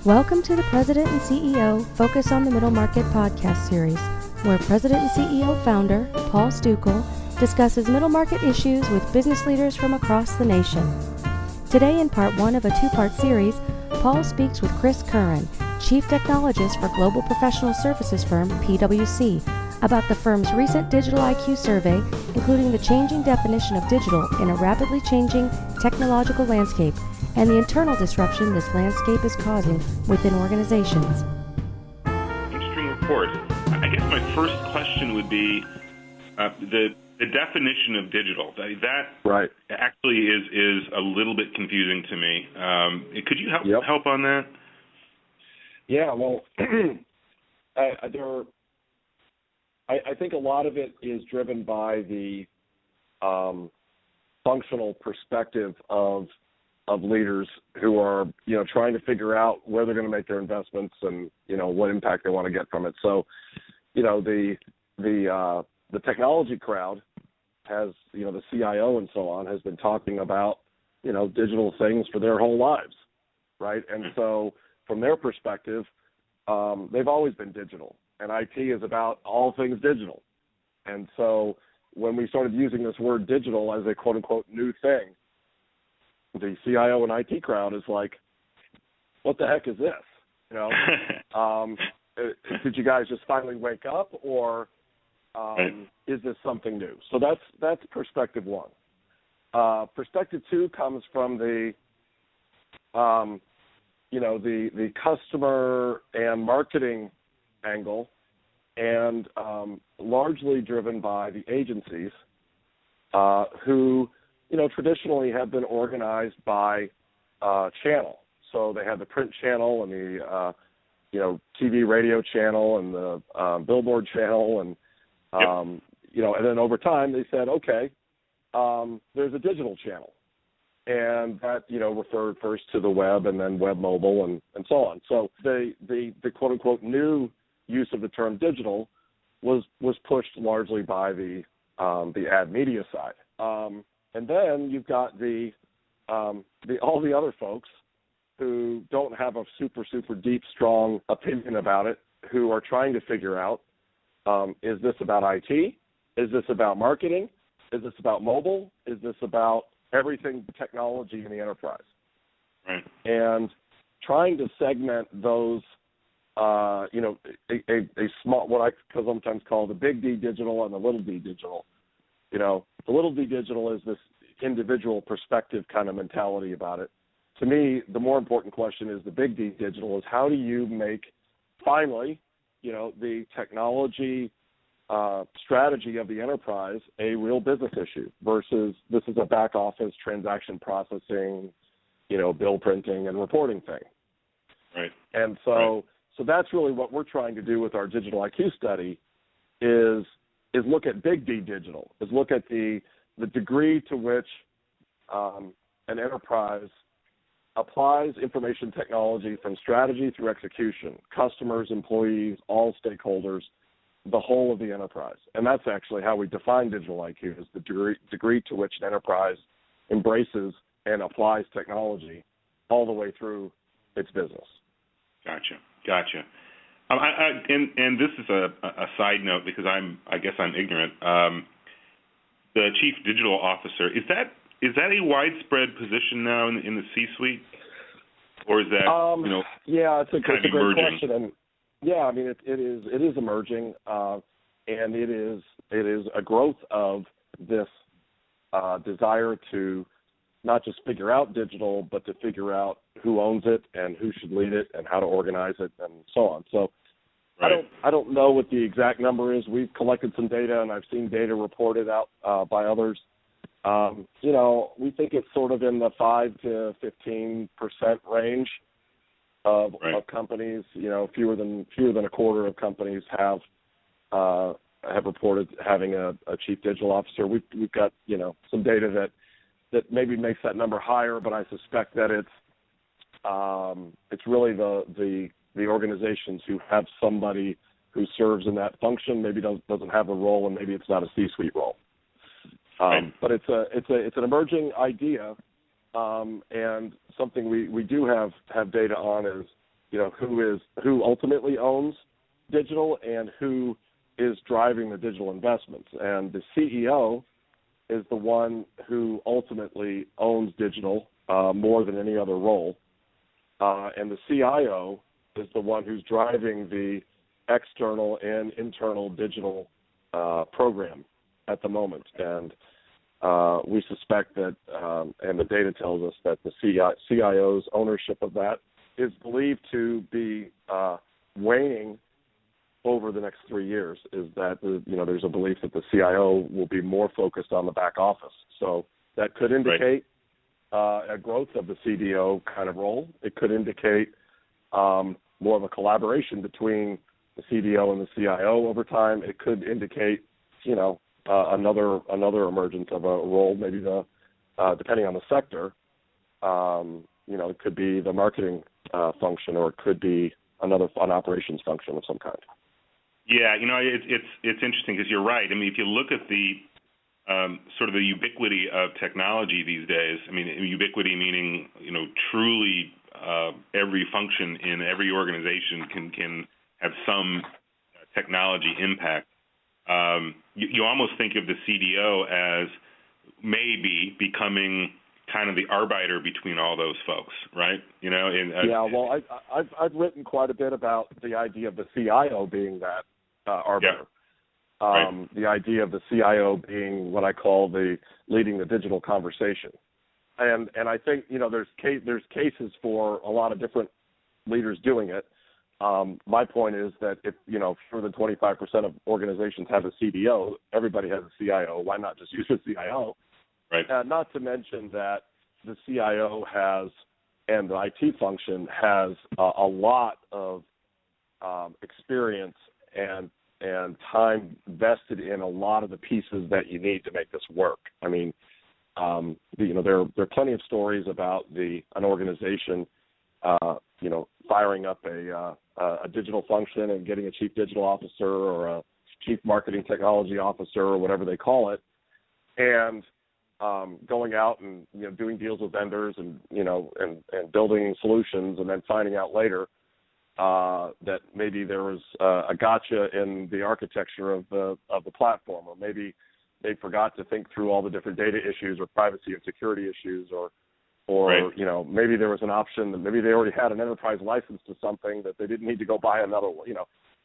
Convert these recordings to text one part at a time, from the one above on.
Welcome to the President and CEO Focus on the Middle Market podcast series, where President and CEO founder Paul Stukel discusses middle market issues with business leaders from across the nation. Today, in part one of a two-part series, Paul speaks with Chris Curran, Chief Technologist for global professional services firm PwC, about the firm's recent digital IQ survey, including the changing definition of digital in a rapidly changing technological landscape and the internal disruption this landscape is causing within organizations. Interesting report. I guess my first question would be the definition of digital. That right. actually is a little bit confusing to me. Could you help on that? Yeah, well, I think a lot of it is driven by the functional perspective of leaders who are, trying to figure out where they're going to make their investments and, what impact they want to get from it. So, the technology crowd has, the CIO and so on has been talking about, digital things for their whole lives, right? And so from their perspective, they've always been digital, and IT is about all things digital. And so when we started using this word digital as a quote-unquote new thing, the CIO and IT crowd is like, what the heck is this? Did you guys just finally wake up, or is this something new? So that's perspective one. Perspective two comes from the customer and marketing angle, and largely driven by the agencies who traditionally have been organized by channel. So they had the print channel and the TV, radio channel, and the billboard channel, and and then over time they said, okay, there's a digital channel, and that referred first to the web and then web mobile and so on. So the quote unquote new use of the term digital was pushed largely by the ad media side. And then you've got all the other folks who don't have a super deep, strong opinion about it, who are trying to figure out, is this about IT? Is this about marketing? Is this about mobile? Is this about everything technology in the enterprise? Right. And trying to segment those, a small, what I sometimes call the big D digital and the little d digital. The little d digital is this individual perspective kind of mentality about it. To me, the more important question is the big D digital is how do you make, finally, the technology strategy of the enterprise a real business issue versus this is a back office transaction processing, bill printing and reporting thing. Right. And so that's really what we're trying to do with our digital IQ study is look at big D digital, is look at the degree to which an enterprise applies information technology from strategy through execution, customers, employees, all stakeholders, the whole of the enterprise. And that's actually how we define digital IQ, is the degree to which an enterprise embraces and applies technology all the way through its business. Gotcha. And this is a side note because I guess I'm ignorant. The chief digital officer, is that a widespread position now in the C-suite, or is that Yeah, it's a great emerging? question, and yeah, I mean it is emerging, and it is a growth of this desire to not just figure out digital, but to figure out who owns it and who should lead it and how to organize it and so on. So right. I don't know what the exact number is. We've collected some data, and I've seen data reported out by others. We think it's sort of in the 5 to 15% range of companies. Fewer than a quarter of companies have reported having a chief digital officer. We've got some data that maybe makes that number higher, but I suspect that it's really the organizations who have somebody who serves in that function, maybe doesn't have a role, and maybe it's not a C-suite role. But it's an emerging idea, and something we do have data on is who ultimately owns digital and who is driving the digital investments. And the CEO is the one who ultimately owns digital more than any other role. And the CIO is the one who's driving the external and internal digital program at the moment. And we suspect that, and the data tells us that the CIO's ownership of that is believed to be waning over the next 3 years. Is that there's a belief that the CIO will be more focused on the back office. So that could indicate a growth of the CDO kind of role. It could indicate more of a collaboration between the CDO and the CIO over time. It could indicate, another emergence of a role, maybe depending on the sector. It could be the marketing function, or it could be an operations function of some kind. Yeah, it's interesting because you're right. I mean, if you look at the sort of the ubiquity of technology these days, I mean, ubiquity meaning, truly every function in every organization can have some technology impact. You almost think of the CDO as maybe becoming kind of the arbiter between all those folks, right? Well, I've written quite a bit about the idea of the CIO being that arbiter. Yeah. Right. The idea of the CIO being what I call leading the digital conversation, and I think there's cases for a lot of different leaders doing it. My point is that if fewer than 25% of organizations have a CDO, everybody has a CIO. Why not just use a CIO? Right. Not to mention that the CIO and the IT function has a lot of experience and time vested in a lot of the pieces that you need to make this work. I mean, there are plenty of stories about an organization, firing up a digital function and getting a chief digital officer or a chief marketing technology officer or whatever they call it, and going out and doing deals with vendors and building solutions, and then finding out later that maybe there was a gotcha in the architecture of the platform, or maybe they forgot to think through all the different data issues or privacy and security issues, or right. Maybe there was an option that maybe they already had an enterprise license to something that they didn't need to go buy another one.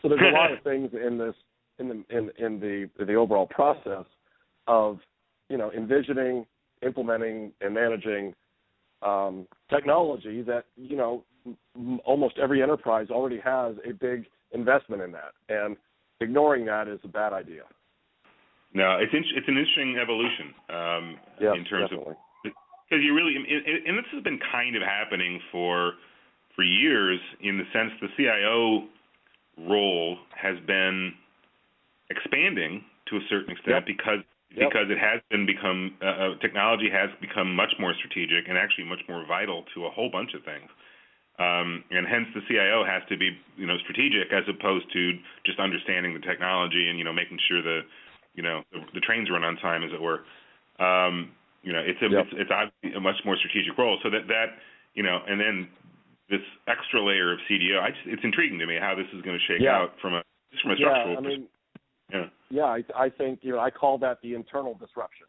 So there's a lot of things in this in the overall process of envisioning, implementing, and managing technology that almost every enterprise already has a big investment in that, and ignoring that is a bad idea. No, it's an interesting evolution in terms definitely. of, because you really, and this has been kind of happening for years, in the sense the CIO role has been expanding to a certain extent. Yep. Because it has become technology has become much more strategic and actually much more vital to a whole bunch of things, and hence the CIO has to be strategic as opposed to just understanding the technology and making sure the trains run on time, as it were. It's obviously a much more strategic role. So that and then this extra layer of CDO, it's intriguing to me how this is going to shake out from a structural perspective. I think I call that the internal disruption,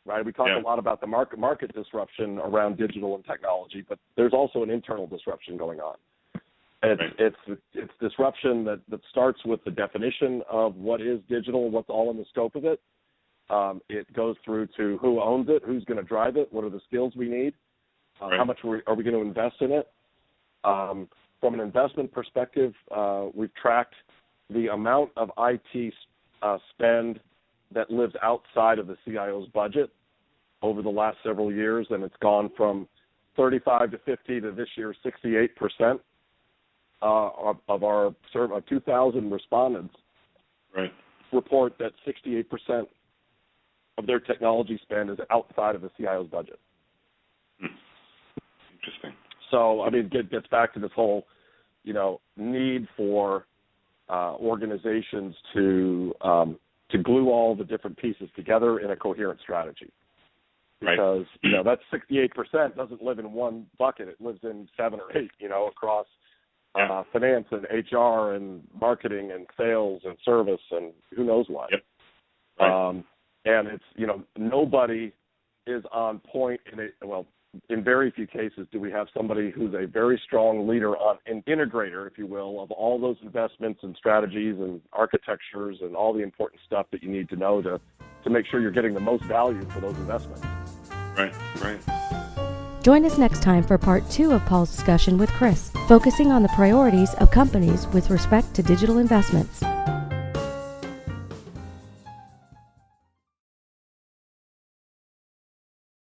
right? We talk a lot about the market disruption around digital and technology, but there's also an internal disruption going on. It's disruption that starts with the definition of what is digital, what's all in the scope of it. It goes through to who owns it, who's going to drive it, what are the skills we need, how much are we going to invest in it. From an investment perspective, we've tracked the amount of IT spend that lives outside of the CIO's budget over the last several years, and it's gone from 35 to 50 to this year 68% of our 2,000 respondents report that 68% of their technology spend is outside of the CIO's budget. Interesting. So, it gets back to this whole, need for organizations to glue all the different pieces together in a coherent strategy. Because, that 68% doesn't live in one bucket. It lives in 7 or 8, across finance and HR and marketing and sales and service and who knows what. Yep. Right. And it's, nobody is on point in it. Well, in very few cases do we have somebody who's a very strong leader, an integrator, if you will, of all those investments and strategies and architectures and all the important stuff that you need to know to make sure you're getting the most value for those investments. Right. Join us next time for part 2 of Paul's discussion with Chris, focusing on the priorities of companies with respect to digital investments.